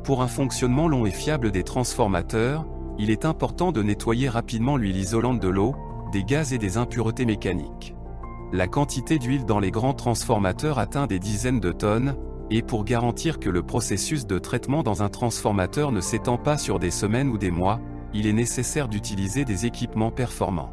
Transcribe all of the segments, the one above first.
Pour un fonctionnement long et fiable des transformateurs, il est important de nettoyer rapidement l'huile isolante de l'eau, des gaz et des impuretés mécaniques. La quantité d'huile dans les grands transformateurs atteint des dizaines de tonnes, et pour garantir que le processus de traitement dans un transformateur ne s'étend pas sur des semaines ou des mois, il est nécessaire d'utiliser des équipements performants.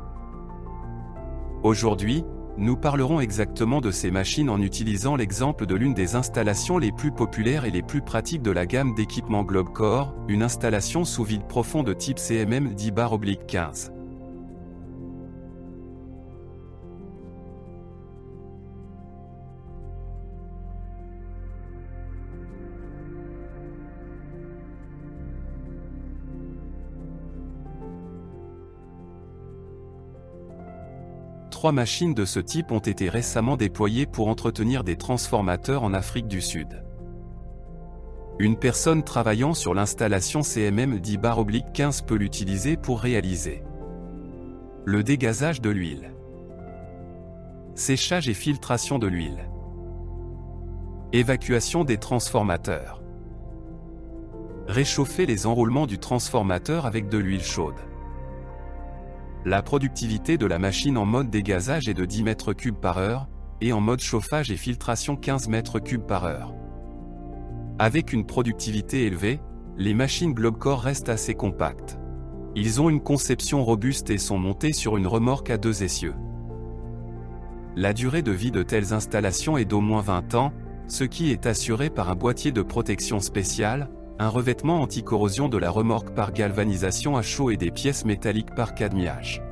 Aujourd'hui, nous parlerons exactement de ces machines en utilisant l'exemple de l'une des installations les plus populaires et les plus pratiques de la gamme d'équipements Globcore, une installation sous vide profond de type CMM 10/15. Trois machines de ce type ont été récemment déployées pour entretenir des transformateurs en Afrique du Sud. Une personne travaillant sur l'installation CMM 10/15 peut l'utiliser pour réaliser le dégazage de l'huile, séchage et filtration de l'huile, évacuation des transformateurs, réchauffer les enroulements du transformateur avec de l'huile chaude. La productivité de la machine en mode dégazage est de 10 m3 par heure, et en mode chauffage et filtration 15 m3 par heure. Avec une productivité élevée, les machines Globcore restent assez compactes. Ils ont une conception robuste et sont montés sur une remorque à 2 essieux. La durée de vie de telles installations est d'au moins 20 ans, ce qui est assuré par un boîtier de protection spécial, un revêtement anti-corrosion de la remorque par galvanisation à chaud et des pièces métalliques par cadmiage.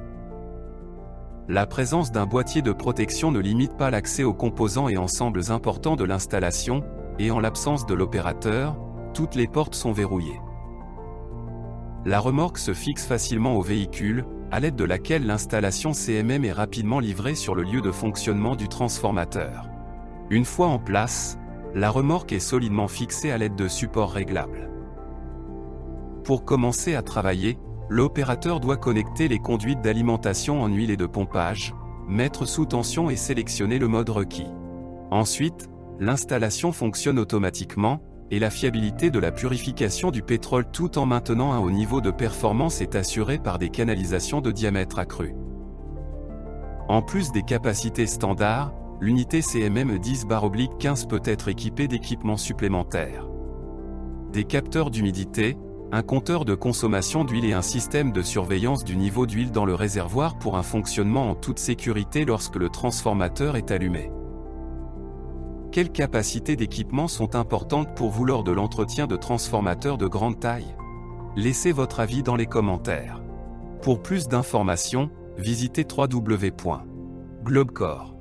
La présence d'un boîtier de protection ne limite pas l'accès aux composants et ensembles importants de l'installation, et en l'absence de l'opérateur, toutes les portes sont verrouillées. La remorque se fixe facilement au véhicule, à l'aide de laquelle l'installation CMM est rapidement livrée sur le lieu de fonctionnement du transformateur. Une fois en place, la remorque est solidement fixée à l'aide de supports réglables. Pour commencer à travailler, l'opérateur doit connecter les conduites d'alimentation en huile et de pompage, mettre sous tension et sélectionner le mode requis. Ensuite, l'installation fonctionne automatiquement, et la fiabilité de la purification du pétrole tout en maintenant un haut niveau de performance est assurée par des canalisations de diamètre accru. En plus des capacités standards, l'unité CMM 10/15 peut être équipée d'équipements supplémentaires. Des capteurs d'humidité, un compteur de consommation d'huile et un système de surveillance du niveau d'huile dans le réservoir pour un fonctionnement en toute sécurité lorsque le transformateur est allumé. Quelles capacités d'équipement sont importantes pour vous lors de l'entretien de transformateurs de grande taille? Laissez votre avis dans les commentaires. Pour plus d'informations, visitez www.globcore.com.